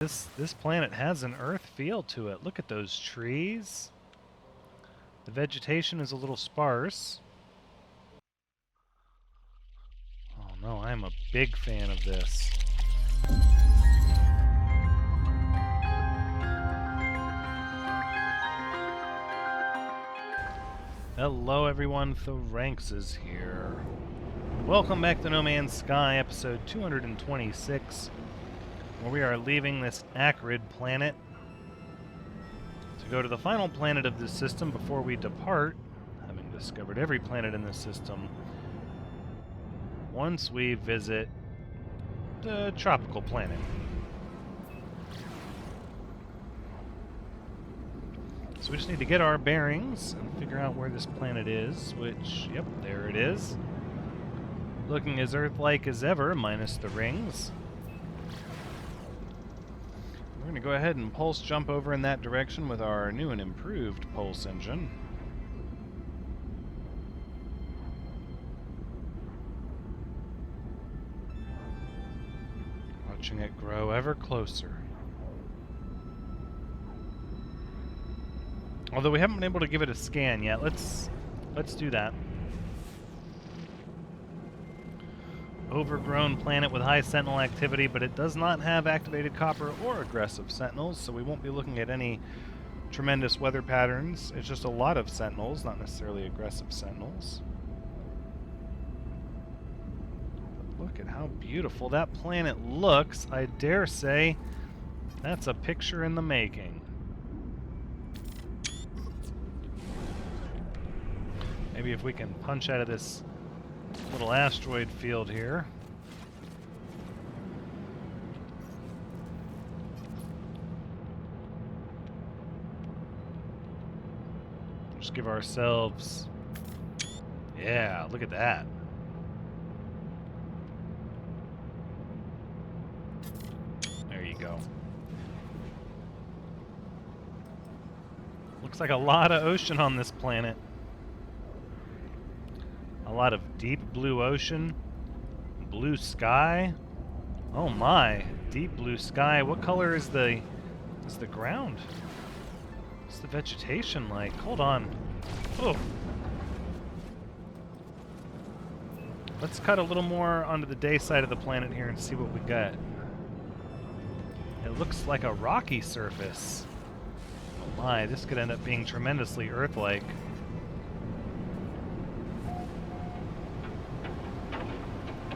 This planet has an Earth feel to it. Look at those trees. The vegetation is a little sparse. Oh no, I'm a big fan of this. Hello everyone, Thoranx is here. Welcome back to No Man's Sky, episode 226, where we are leaving this acrid planet to go to the final planet of this system before we depart, having discovered every planet in this system, once we visit the tropical planet. So we just need to get our bearings and figure out where this planet is, which, yep, there it is. Looking as Earth-like as ever, minus the rings. We're going to go ahead and pulse jump over in that direction with our new and improved pulse engine. Watching it grow ever closer. Although we haven't been able to give it a scan yet, let's do that. Overgrown planet with high sentinel activity, but it does not have activated copper or aggressive sentinels, so we won't be looking at any tremendous weather patterns. It's just a lot of sentinels, not necessarily aggressive sentinels. But look at how beautiful that planet looks. I dare say that's a picture in the making. Maybe if we can punch out of this little asteroid field here. Just give ourselves... Yeah, look at that. There you go. Looks like a lot of ocean on this planet. A lot of deep blue ocean, blue sky. Oh my, deep blue sky. What color is the ground? What's the vegetation like? Hold on. Oh. Let's cut a little more onto the day side of the planet here and see what we got. It looks like a rocky surface. Oh my, this could end up being tremendously Earth-like.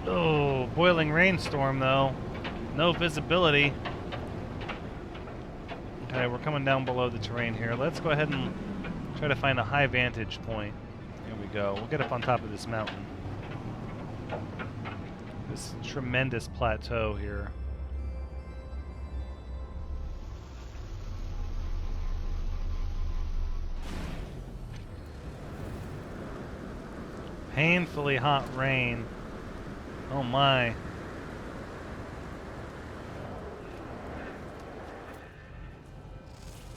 Oh, boiling rainstorm though. No visibility. Okay, we're coming down below the terrain here. Let's go ahead and try to find a high vantage point. Here we go. We'll get up on top of this mountain. This tremendous plateau here. Painfully hot rain. Oh my.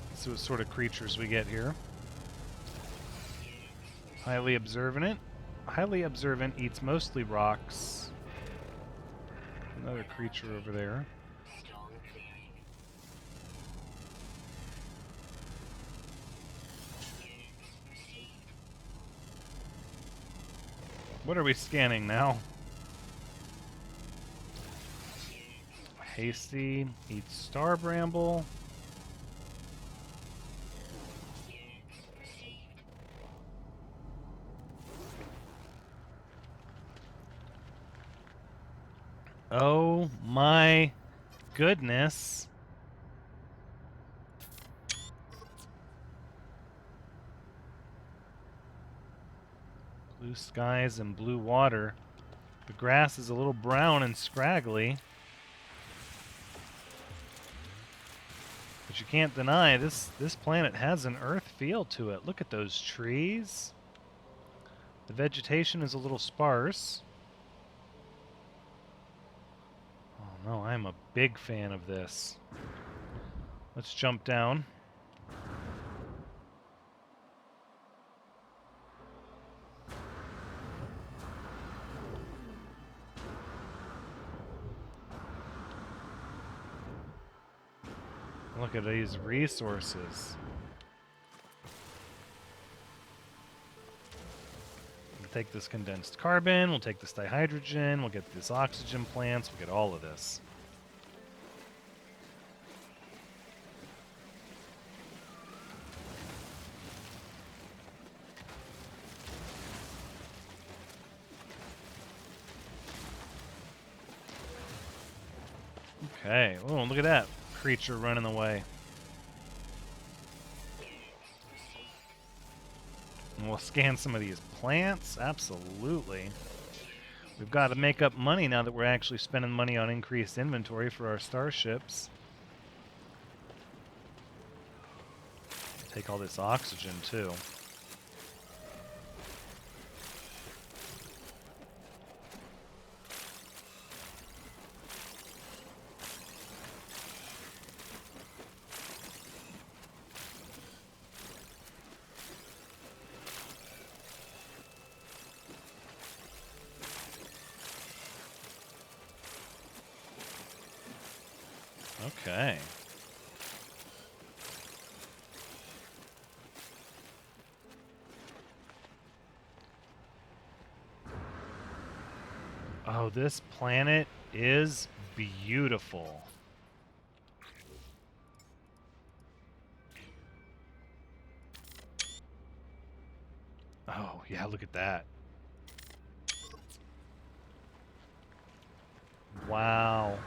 Let's see what sort of creatures we get here. Highly observant. Highly observant eats mostly rocks. Another creature over there. What are we scanning now? Hasty eats star bramble. Oh my goodness. Blue skies and blue water. The grass is a little brown and scraggly. But you can't deny this planet has an Earth feel to it. Look at those trees. The vegetation is a little sparse. Oh no, I'm a big fan of this. Let's jump down. Look at these resources. We'll take this condensed carbon, we'll take this dihydrogen, we'll get this oxygen plants, we'll get all of this. Okay, oh, look at that creature running away. And we'll scan some of these plants, absolutely. We've got to make up money now that we're actually spending money on increased inventory for our starships. Take all this oxygen, too. Okay. Oh, this planet is beautiful. Oh, yeah, look at that. Wow.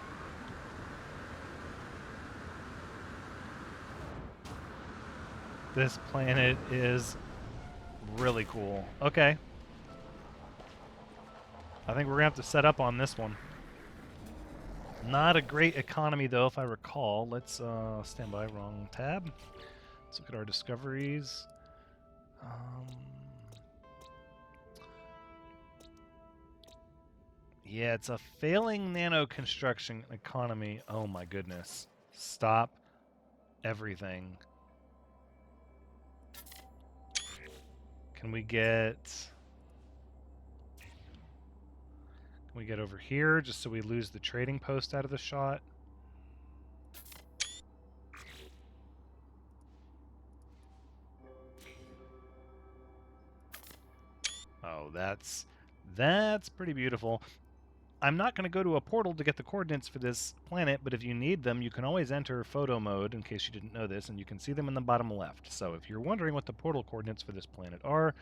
This planet is really cool. Okay. I think we're going to have to set up on this one. Not a great economy, though, if I recall. Let's stand by. Wrong tab. Let's look at our discoveries. Yeah, it's a failing nano construction economy. Oh, my goodness. Stop everything. Can we get over here just so we lose the trading post out of the shot? Oh, that's pretty beautiful. I'm not going to go to a portal to get the coordinates for this planet, but if you need them, you can always enter photo mode, in case you didn't know this, and you can see them in the bottom left. So if you're wondering what the portal coordinates for this planet are,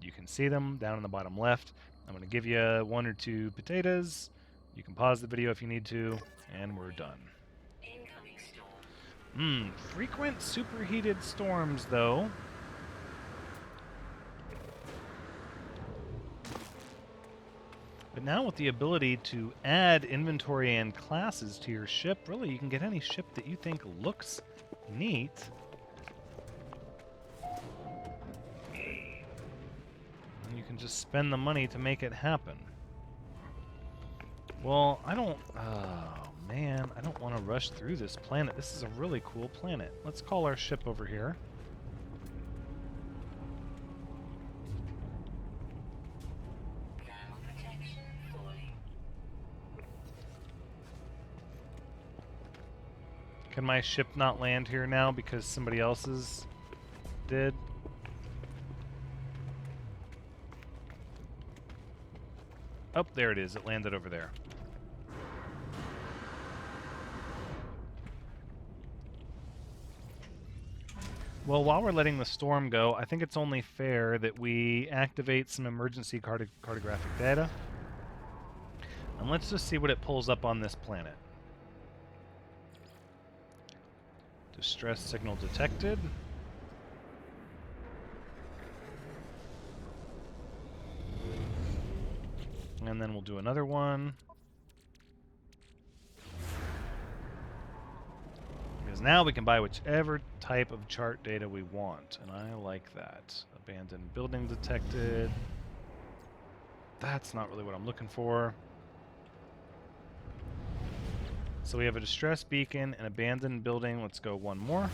you can see them down in the bottom left. I'm going to give you 1 or 2 potatoes. You can pause the video if you need to, and we're done. Frequent superheated storms, though. But now with the ability to add inventory and classes to your ship, really you can get any ship that you think looks neat. And you can just spend the money to make it happen. Well, oh man, I don't want to rush through this planet. This is a really cool planet. Let's call our ship over here. Can my ship not land here now because somebody else's did? Oh, there it is. It landed over there. Well, while we're letting the storm go, I think it's only fair that we activate some emergency cartographic data. And let's just see what it pulls up on this planet. Distress signal detected. And then we'll do another one. Because now we can buy whichever type of chart data we want. And I like that. Abandoned building detected. That's not really what I'm looking for. So we have a distress beacon, an abandoned building. Let's go one more.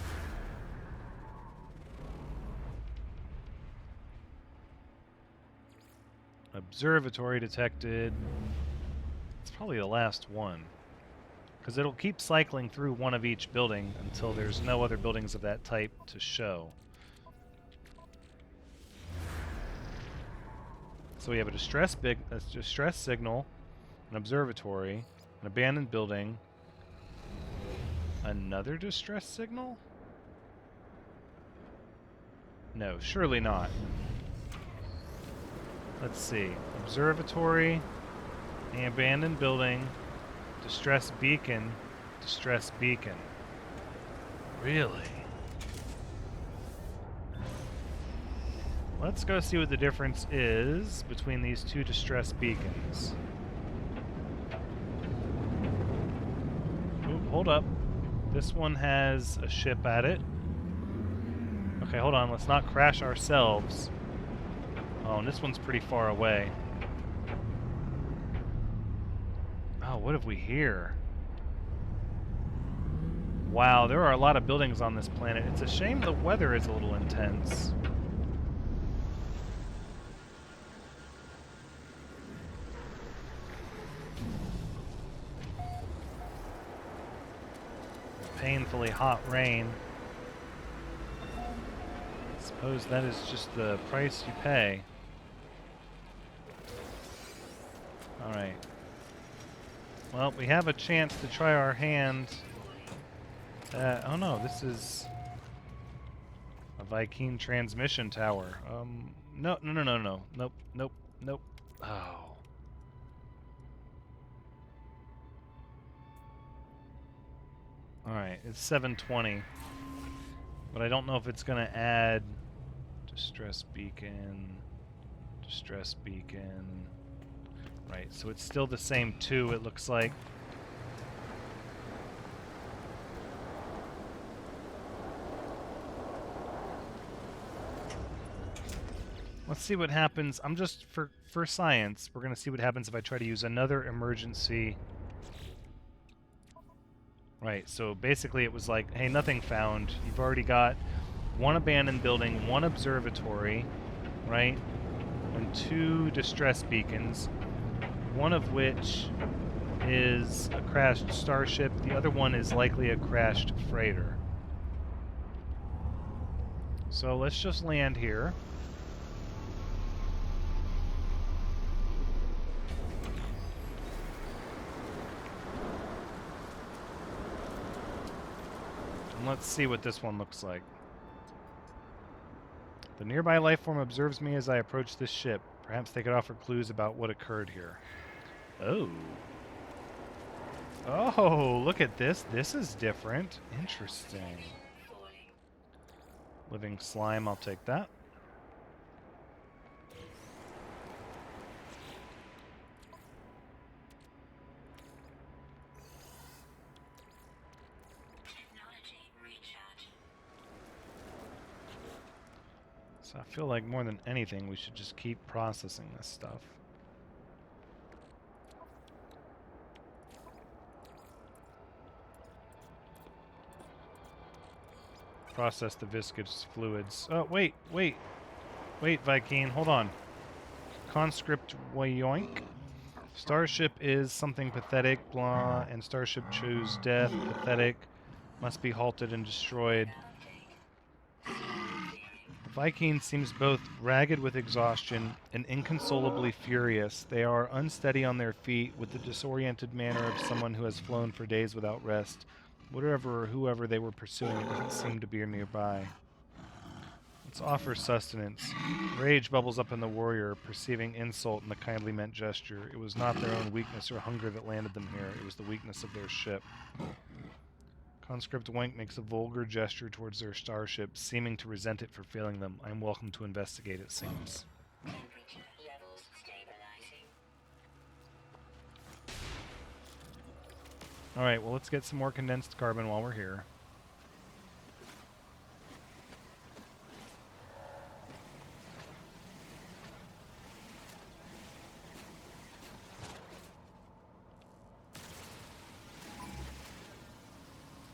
Observatory detected. It's probably the last one. Because it'll keep cycling through one of each building until there's no other buildings of that type to show. So we have a distress signal, an observatory, an abandoned building, another distress signal? No, surely not. Let's see. Observatory, an abandoned building, distress beacon, distress beacon. Really? Let's go see what the difference is between these two distress beacons. Ooh, hold up. This one has a ship at it. Okay, hold on. Let's not crash ourselves. Oh, and this one's pretty far away. Oh, what have we here? Wow, there are a lot of buildings on this planet. It's a shame the weather is a little intense. Painfully hot rain. I suppose that is just the price you pay. Alright. Well, we have a chance to try our hand. Oh no, this is a Viking transmission tower. No. Nope. Oh. Alright, it's 720. But I don't know if it's going to add distress beacon. Right, so it's still the same 2, it looks like. Let's see what happens. I'm just, for science, we're going to see what happens if I try to use another emergency. Right, so basically it was like, hey, nothing found. You've already got one abandoned building, one observatory, right? And 2 distress beacons, one of which is a crashed starship. The other one is likely a crashed freighter. So let's just land here. And let's see what this one looks like. The nearby lifeform observes me as I approach this ship. Perhaps they could offer clues about what occurred here. Oh. Oh, look at this. This is different. Interesting. Living slime, I'll take that. So I feel like more than anything, we should just keep processing this stuff. Process the viscous fluids. Oh, wait, Viking, hold on. Conscript Wayoink. Starship is something pathetic, blah, and starship chose death, pathetic, must be halted and destroyed. The Viking seems both ragged with exhaustion and inconsolably furious. They are unsteady on their feet with the disoriented manner of someone who has flown for days without rest. Whatever or whoever they were pursuing, it doesn't seem to be nearby. Let's offer sustenance. Rage bubbles up in the warrior, perceiving insult in the kindly meant gesture. It was not their own weakness or hunger that landed them here. It was the weakness of their ship. Conscript Wink makes a vulgar gesture towards their starship, seeming to resent it for failing them. I am welcome to investigate, it seems. Alright, well, let's get some more condensed carbon while we're here.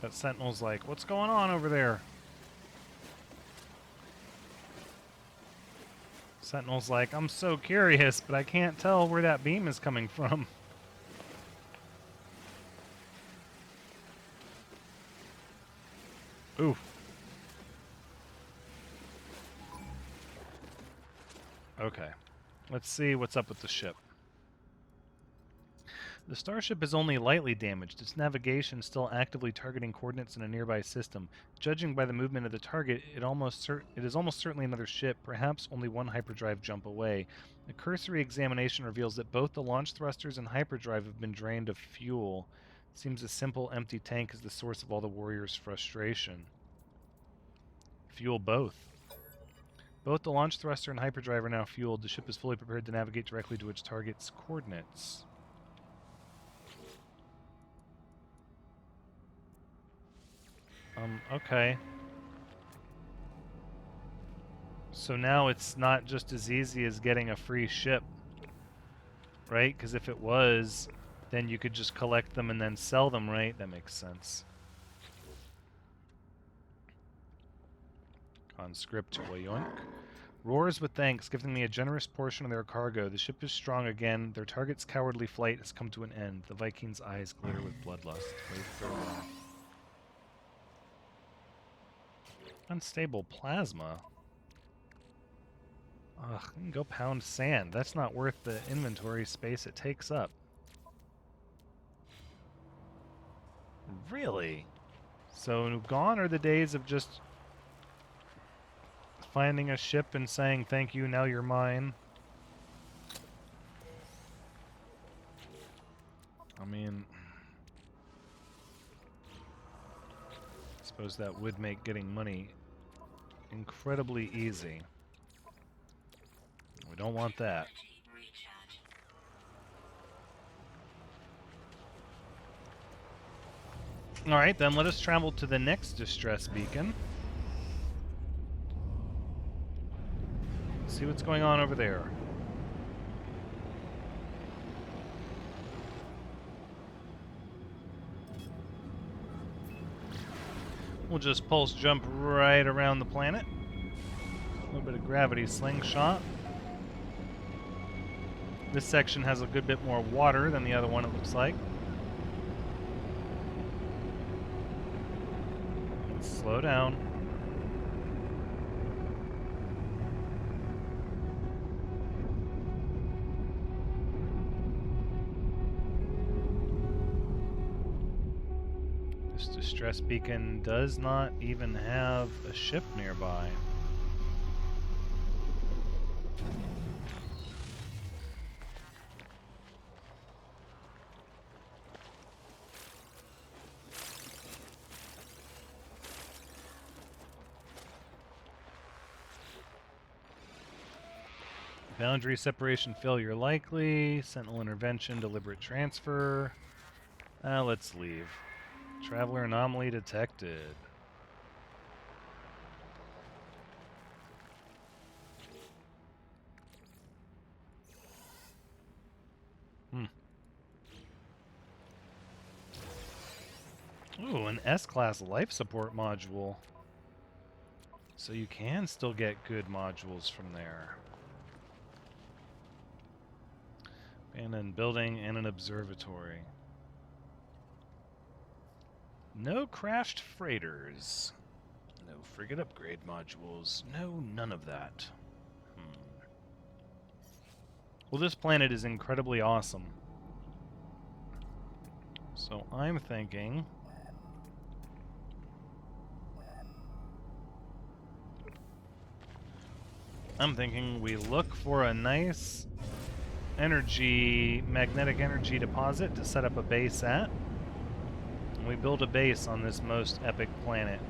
That sentinel's like, what's going on over there? Sentinel's like, I'm so curious, but I can't tell where that beam is coming from. Oof. Okay. Let's see what's up with the ship. The starship is only lightly damaged. Its navigation still actively targeting coordinates in a nearby system. Judging by the movement of the target, it is almost certainly another ship, perhaps only one hyperdrive jump away. A cursory examination reveals that both the launch thrusters and hyperdrive have been drained of fuel. Seems a simple empty tank is the source of all the warriors' frustration. Fuel both. Both the launch thruster and hyperdrive are now fueled. The ship is fully prepared to navigate directly to its target's coordinates. Okay. So now it's not just as easy as getting a free ship, right? Because if it was, then you could just collect them and then sell them, right? That makes sense. Conscript yoink. Roars with thanks, giving me a generous portion of their cargo. The ship is strong again. Their target's cowardly flight has come to an end. The Vikings' eyes glitter with bloodlust. Wait farewell. Unstable plasma. Ugh, I can go pound sand. That's not worth the inventory space it takes up. Really? So gone are the days of just finding a ship and saying, thank you, now you're mine. I mean, I suppose that would make getting money incredibly easy. We don't want that. Alright, then let us travel to the next distress beacon. See what's going on over there. We'll just pulse jump right around the planet. A little bit of gravity slingshot. This section has a good bit more water than the other one, it looks like. Let's slow down. This distress beacon does not even have a ship nearby. Boundary separation failure likely. Sentinel intervention, deliberate transfer. Let's leave. Traveler anomaly detected. Ooh, an S-class life support module. So you can still get good modules from there. Abandoned building and an observatory. No crashed freighters. No frigate upgrade modules. No, none of that. Well, this planet is incredibly awesome. So I'm thinking... we look for a nice magnetic energy deposit to set up a base at. And we build a base on this most epic planet.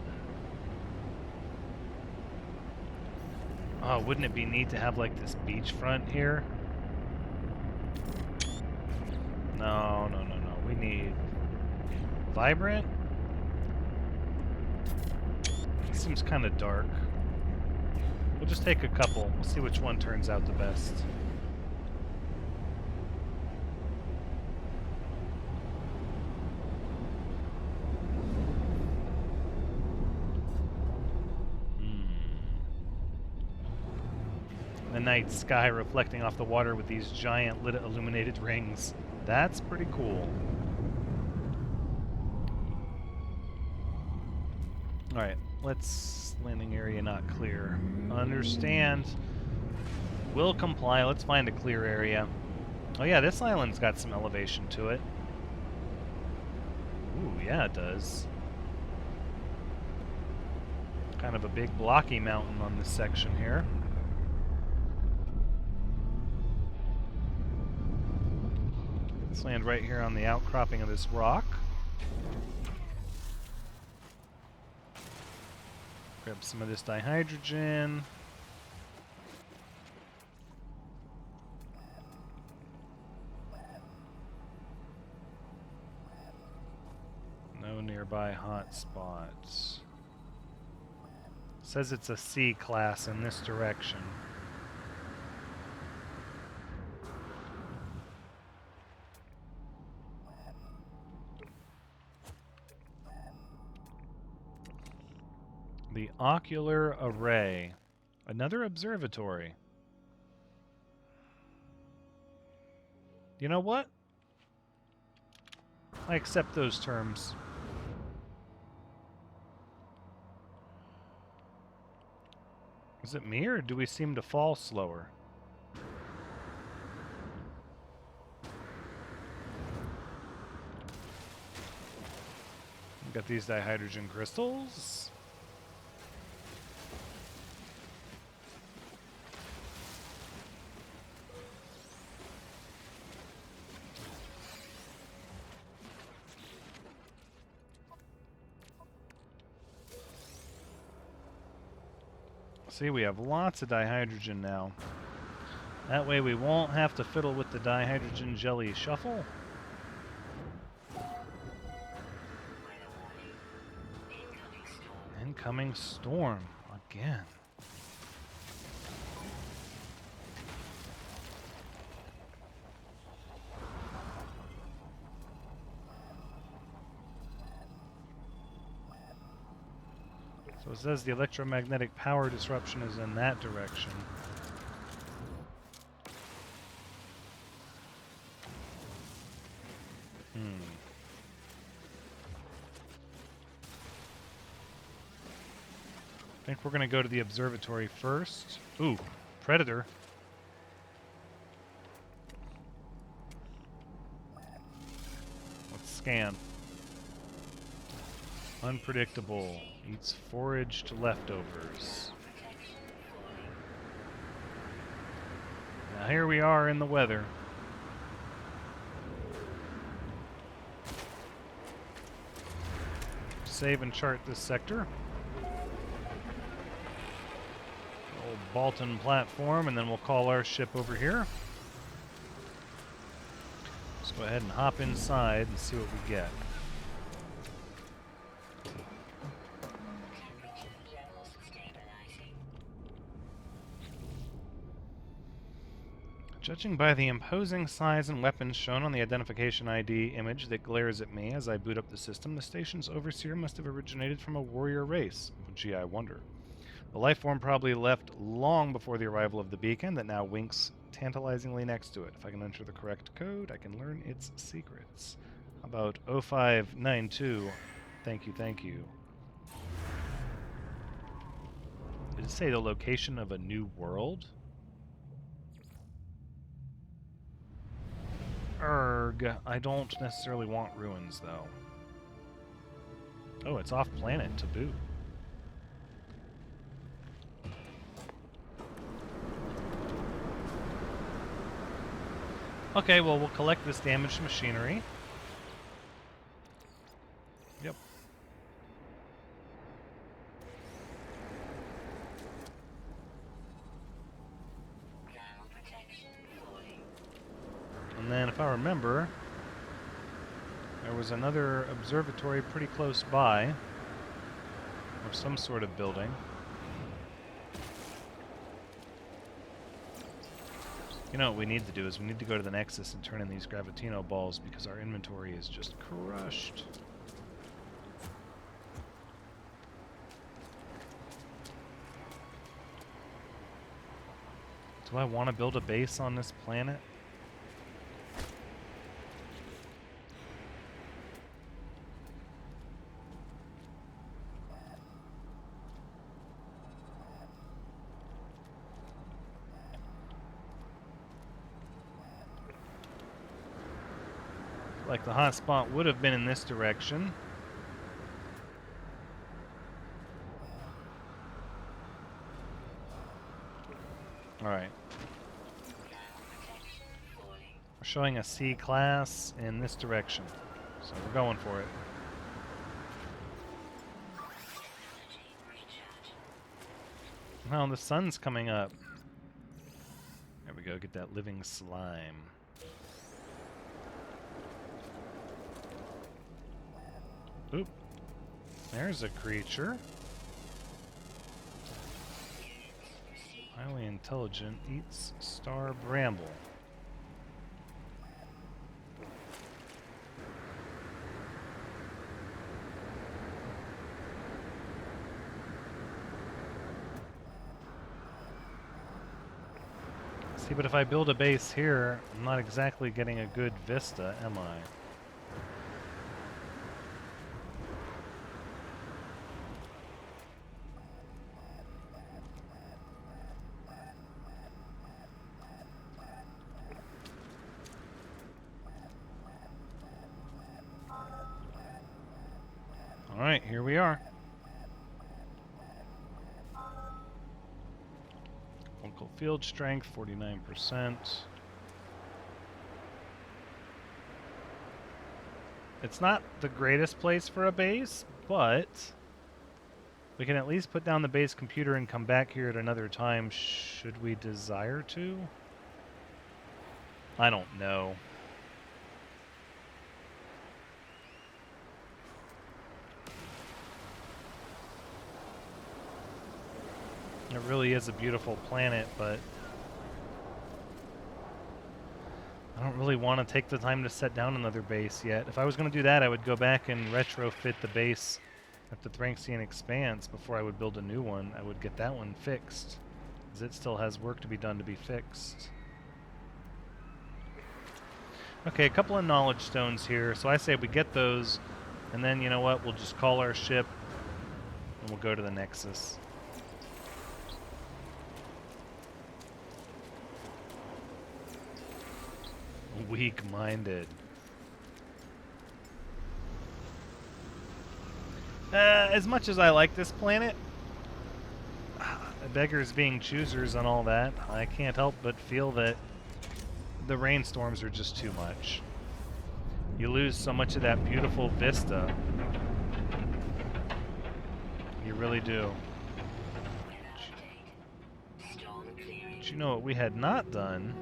Oh, wouldn't it be neat to have like this beachfront here? No. We need vibrant. It seems kind of dark. We'll just take a couple. We'll see which one turns out the best. The night sky reflecting off the water with these giant lit illuminated rings. That's pretty cool. Alright, let's... landing area not clear. Understand. Will comply. Let's find a clear area. Oh yeah, this island's got some elevation to it. Ooh, yeah it does. Kind of a big blocky mountain on this section here. Let's land right here on the outcropping of this rock. Grab some of this dihydrogen. No nearby hot spots. Says it's a C class in this direction. The ocular array. Another observatory. You know what? I accept those terms. Is it me, or do we seem to fall slower? Got these dihydrogen crystals. See, we have lots of dihydrogen now. That way we won't have to fiddle with the dihydrogen jelly shuffle. Incoming storm. Again. So it says the electromagnetic power disruption is in that direction. I think we're going to go to the observatory first. Ooh, predator. Let's scan. Unpredictable. Eats foraged leftovers. Now here we are in the weather. Save and chart this sector. Old Balton platform, and then we'll call our ship over here. Let's go ahead and hop inside and see what we get. Judging by the imposing size and weapons shown on the identification ID image that glares at me as I boot up the system, the station's overseer must have originated from a warrior race. Gee, I wonder. The lifeform probably left long before the arrival of the beacon that now winks tantalizingly next to it. If I can enter the correct code, I can learn its secrets. How about 0592? Thank you, thank you. Did it say the location of a new world? Erg, I don't necessarily want ruins, though. Oh, it's off-planet to boot. Okay, well, we'll collect this damaged machinery. Yep. And then, if I remember, there was another observatory pretty close by, or some sort of building. You know what we need to do is we need to go to the Nexus and turn in these Gravitino balls because our inventory is just crushed. Do I want to build a base on this planet? like the hot spot would have been in this direction. Alright. We're showing a C class in this direction. So we're going for it. Oh, the sun's coming up. There we go, get that living slime. Oop. There's a creature. Highly intelligent, eats star bramble. See, but if I build a base here, I'm not exactly getting a good vista, am I? Alright, here we are. Local field strength, 49%. It's not the greatest place for a base, but we can at least put down the base computer and come back here at another time should we desire to. I don't know. It really is a beautiful planet, but I don't really want to take the time to set down another base yet. If I was going to do that, I would go back and retrofit the base at the Thranxian Expanse before I would build a new one. I would get that one fixed, because it still has work to be done to be fixed. Okay, a couple of knowledge stones here. So I say we get those, and then, you know what, we'll just call our ship, and we'll go to the Nexus. Weak-minded. As much as I like this planet, beggars being choosers and all that, I can't help but feel that the rainstorms are just too much. You lose so much of that beautiful vista. You really do. But you know what we had not done?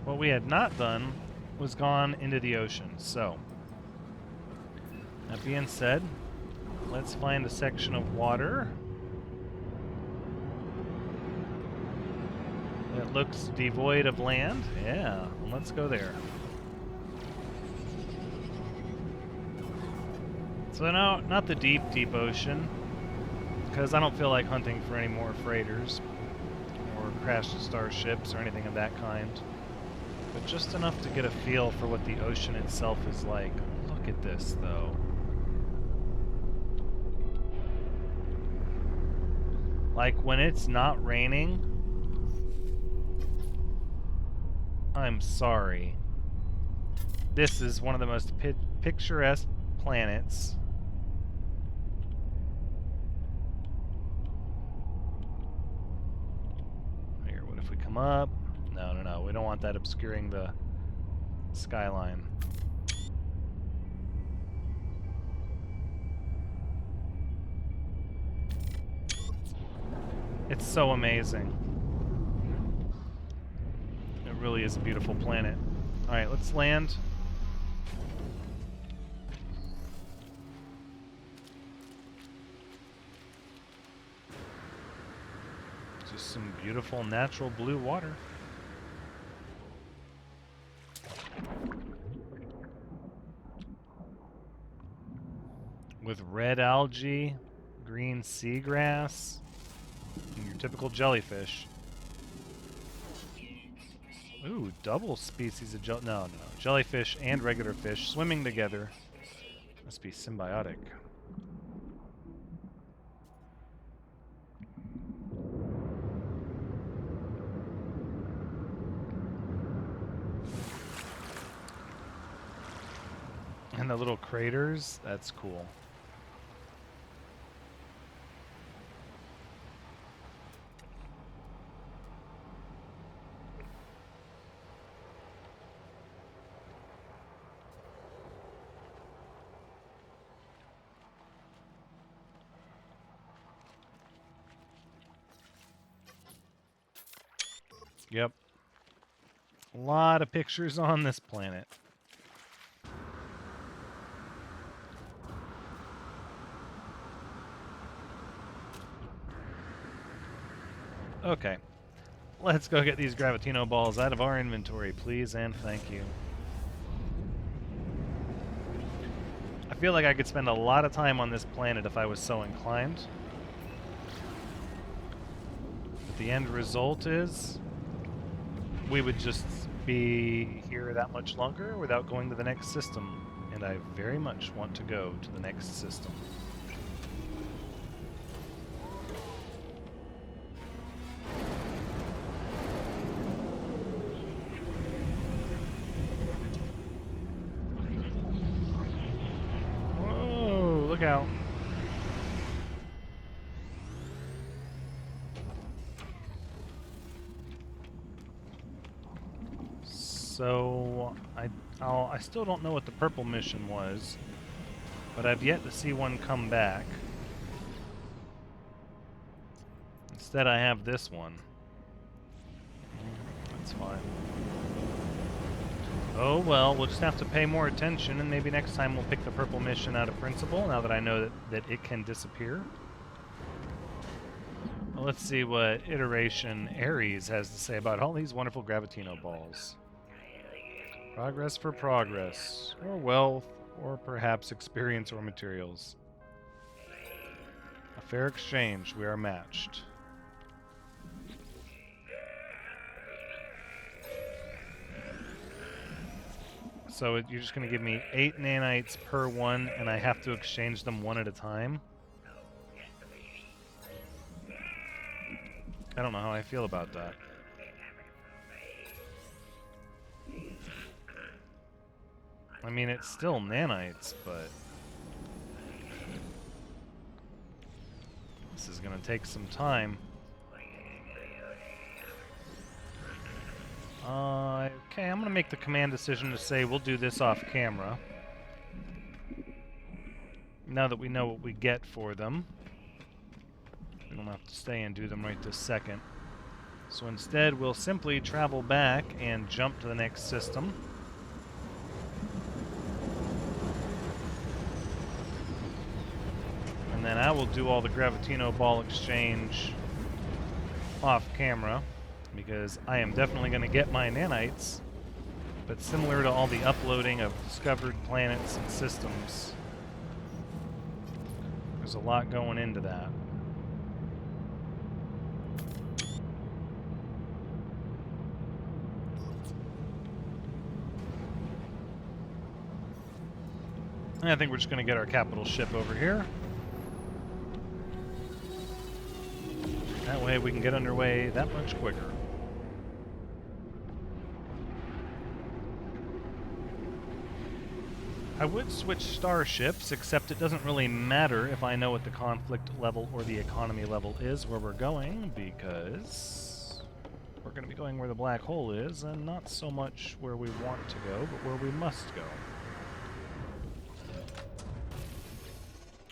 What we had not done was gone into the ocean. So, that being said, let's find a section of water that looks devoid of land. Yeah, let's go there. So no, not the deep, deep ocean, because I don't feel like hunting for any more freighters or crashed starships or anything of that kind. But just enough to get a feel for what the ocean itself is like. Look at this, though. Like, when it's not raining, I'm sorry. This is one of the most picturesque planets. Here, what if we come up? No, no, no. We don't want that obscuring the skyline. It's so amazing. It really is a beautiful planet. Alright, let's land. Just some beautiful natural blue water. With red algae, green seagrass, and your typical jellyfish. Ooh, double species of no, jellyfish and regular fish swimming together. Must be symbiotic. And the little craters, that's cool. Yep. A lot of pictures on this planet. Okay. Let's go get these Gravitino balls out of our inventory, please, and thank you. I feel like I could spend a lot of time on this planet if I was so inclined. But the end result is we would just be here that much longer without going to the next system. And I very much want to go to the next system. Whoa, look out. So, I still don't know what the purple mission was, but I've yet to see one come back. Instead, I have this one. That's fine. Oh well, we'll just have to pay more attention, and maybe next time we'll pick the purple mission out of principle, now that I know that it can disappear. Well, let's see what iteration Ares has to say about all these wonderful Gravitino balls. Progress for progress, or wealth, or perhaps experience or materials. A fair exchange, we are matched. So you're just going to give me 8 nanites per one, and I have to exchange them one at a time? I don't know how I feel about that. I mean, it's still nanites, but this is going to take some time. Okay, I'm going to make the command decision to say we'll do this off camera. Now that we know what we get for them. We don't have to stay and do them right this second. So instead, we'll simply travel back and jump to the next system. And then I will do all the Gravitino ball exchange off camera, because I am definitely going to get my nanites, but similar to all the uploading of discovered planets and systems, there's a lot going into that. And I think we're just going to get our capital ship over here. That way we can get underway that much quicker. I would switch starships, except it doesn't really matter if I know what the conflict level or the economy level is where we're going, because we're going to be going where the black hole is, and not so much where we want to go, but where we must go.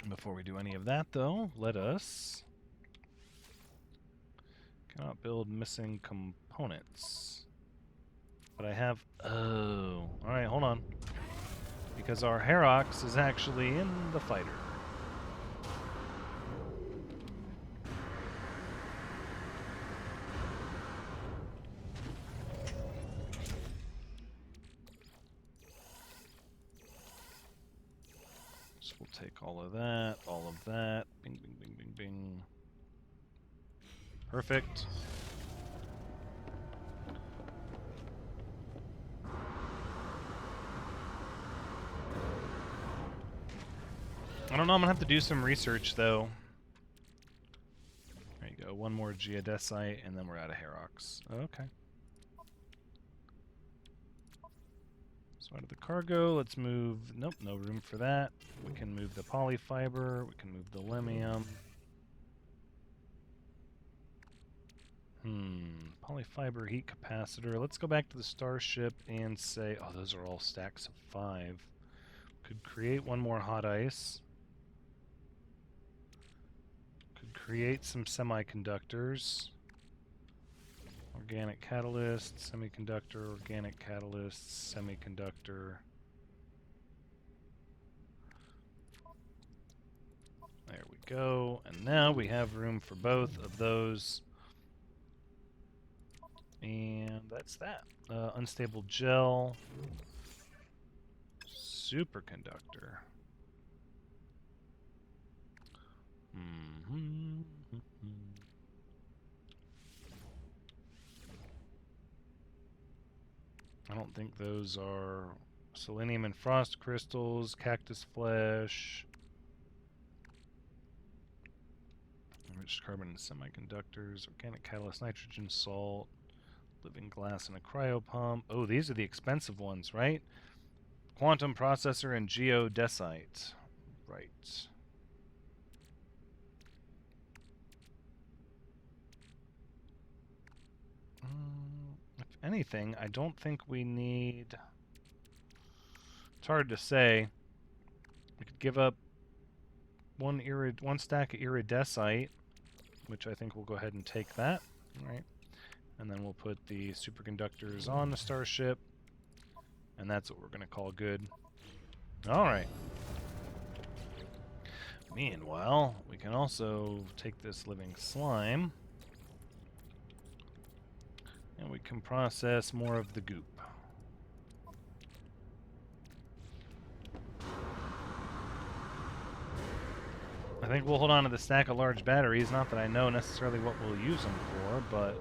Before we do any of that, though, let us... Cannot build missing components. But I have... Oh. Alright, hold on. Because our Herox is actually in the fighter. So we'll take all of that, all of that. Bing, bing, bing, bing, bing. Perfect. I don't know, I'm gonna have to do some research though. There you go, one more geodesite, and then we're out of Herox. Okay. So out of the cargo, let's move... Nope, no room for that. We can move the polyfiber, we can move the limium. Polyfiber heat capacitor. Let's go back to the starship and say... Oh, those are all stacks of 5. Could create one more hot ice. Could create some semiconductors. Organic catalyst, semiconductor, organic catalyst, semiconductor. There we go. And now we have room for both of those. And that's that. Unstable gel. Superconductor. I don't think those are selenium and frost crystals, cactus flesh, enriched carbon and semiconductors, organic catalyst, nitrogen salt, living glass and a cryopump. Oh, these are the expensive ones, right? Quantum processor and geodesite. Right. If anything, I don't think we need... It's hard to say. We could give up one stack of iridesite, which I think we'll go ahead and take that. All right. And then we'll put the superconductors on the starship. And that's what we're going to call good. Alright. Meanwhile, we can also take this living slime. And we can process more of the goop. I think we'll hold on to the stack of large batteries. Not that I know necessarily what we'll use them for, but...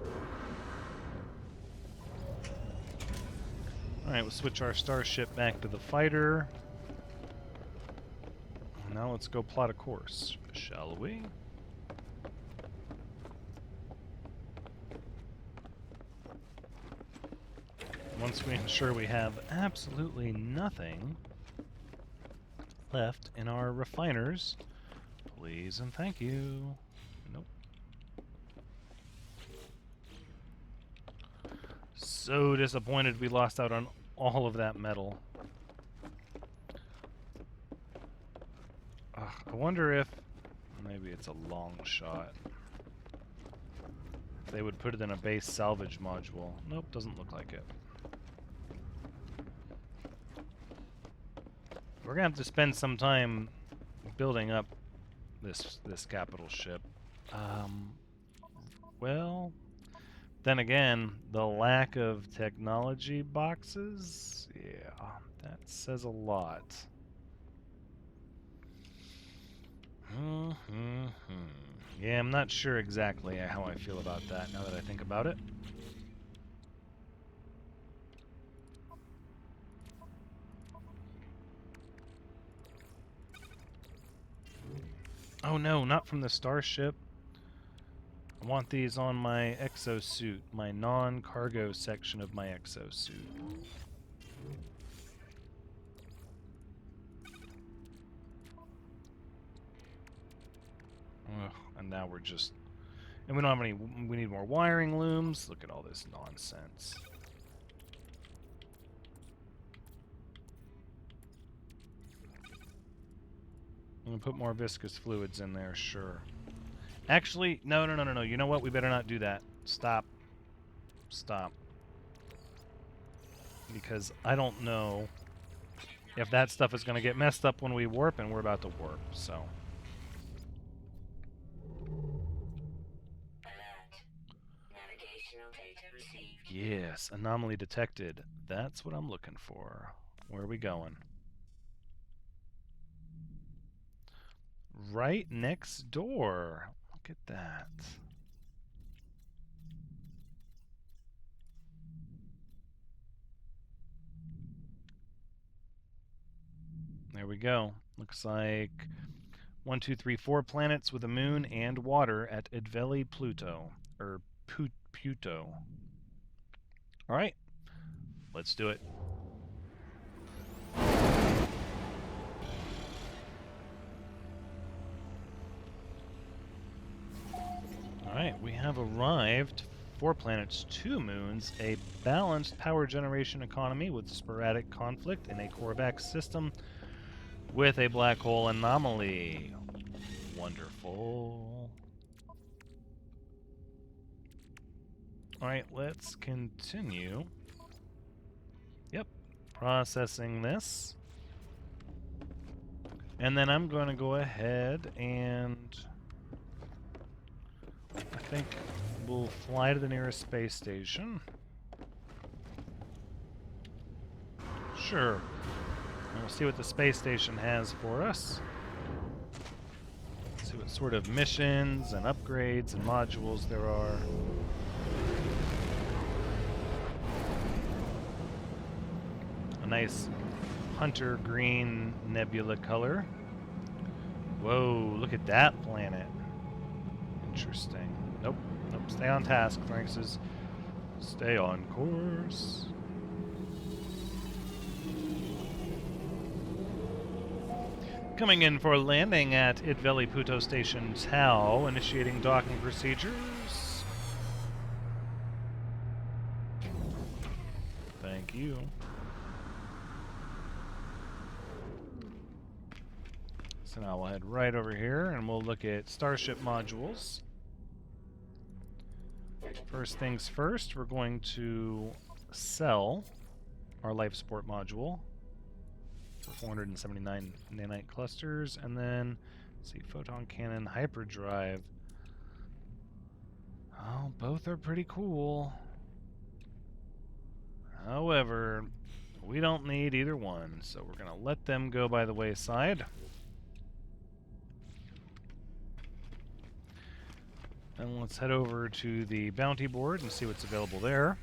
Alright, we'll switch our starship back to the fighter. Now let's go plot a course, shall we? Once we ensure we have absolutely nothing left in our refiners, please and thank you. Nope. So disappointed we lost out on all of that metal. I wonder if... Maybe it's a long shot. They would put it in a base salvage module. Nope, doesn't look like it. We're gonna have to spend some time building up this capital ship. Well, then again, the lack of technology boxes, yeah, that says a lot. Yeah, I'm not sure exactly how I feel about that now that I think about it. Oh no, not from the starship. I want these on my exosuit, my non-cargo section of my exosuit. Ugh, and now we're just... And we don't have any... We need more wiring looms. Look at all this nonsense. I'm gonna put more viscous fluids in there, sure. Actually, no. You know what? We better not do that. Stop. Stop. Because I don't know if that stuff is gonna get messed up when we warp, and we're about to warp, so... Yes, anomaly detected. That's what I'm looking for. Where are we going? Right next door. Look at that. There we go. Looks like 1, 2, 3, 4 planets with a moon and water at Idveli Pluto. Or Puto. Alright. Let's do it. Alright, we have arrived. 4 planets, 2 moons, a balanced power generation economy with sporadic conflict in a Korvax system with a black hole anomaly. Wonderful. Alright, let's continue. Yep, processing this. And then I'm going to go ahead and I think we'll fly to the nearest space station. Sure. And we'll see what the space station has for us. See what sort of missions and upgrades and modules there are. A nice hunter green nebula color. Whoa, look at that planet. Interesting. Nope. Nope. Stay on task, Frank says. Stay on course. Coming in for landing at Idveli Pluto Station Tau, initiating docking procedures. Thank you. So now we'll head right over here and we'll look at Starship modules. First things first, we're going to sell our life support module for 479 nanite clusters, and then let's see, photon cannon, hyperdrive. Oh, both are pretty cool. However, we don't need either one, so we're going to let them go by the wayside. And let's head over to the bounty board and see what's available there.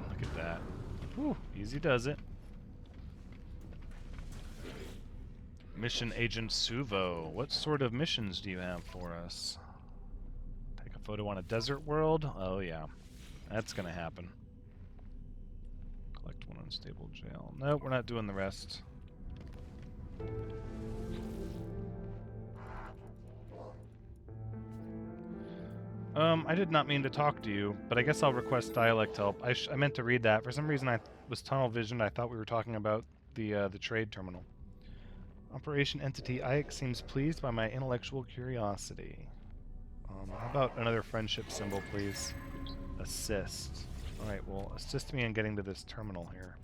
Look at that. Whew, easy does it. Mission Agent Suvo. What sort of missions do you have for us? Take a photo on a desert world? Oh yeah. That's gonna happen. Collect one unstable jail. Nope, we're not doing the rest. I did not mean to talk to you, but I guess I'll request dialect help. I meant to read that. For some reason I was tunnel visioned. I thought we were talking about the trade terminal. Operation Entity Ike seems pleased by my intellectual curiosity. How about another friendship symbol, please? Assist. Alright, well, assist me in getting to this terminal here.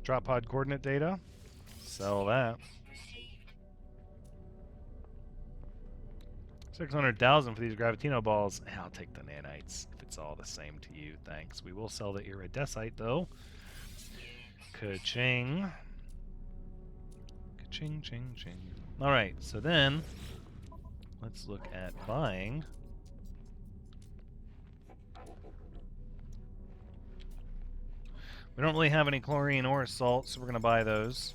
Drop pod coordinate data. Sell that. 600,000 for these gravitino balls. I'll take the nanites if it's all the same to you, thanks. We will sell the iridescite, though. Ka-ching. Ka-ching, ching, ching. Alright, so then, let's look at buying. We don't really have any chlorine or salt, so we're going to buy those.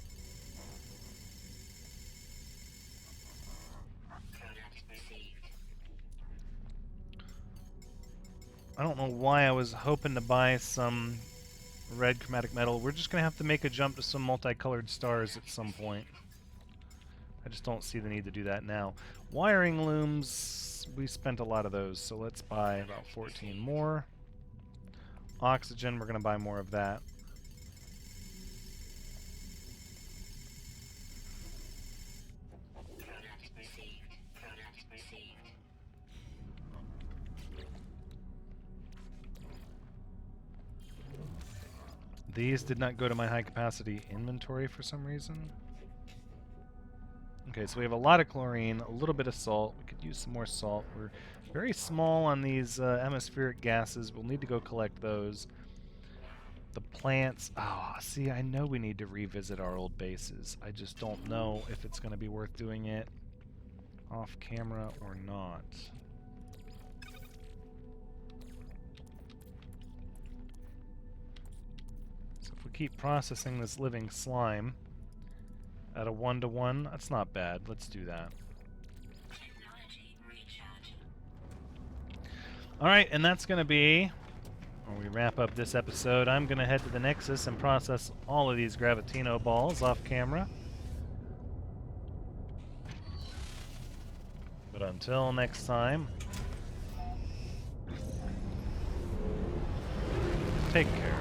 I don't know why I was hoping to buy some red chromatic metal. We're just going to have to make a jump to some multicolored stars at some point. I just don't see the need to do that now. Wiring looms, we spent a lot of those, so let's buy about 14 more. Oxygen, we're going to buy more of that. These did not go to my high capacity inventory for some reason. Okay, so we have a lot of chlorine, a little bit of salt. We could use some more salt. We're very small on these atmospheric gases. We'll need to go collect those. The plants. Oh, see, I know we need to revisit our old bases. I just don't know if it's going to be worth doing it. off camera or not. So if we keep processing this living slime at a 1-to-1, that's not bad. Let's do that. Alright, and that's going to be where we wrap up this episode. I'm going to head to the Nexus and process all of these Gravitino balls off camera. But until next time, take care.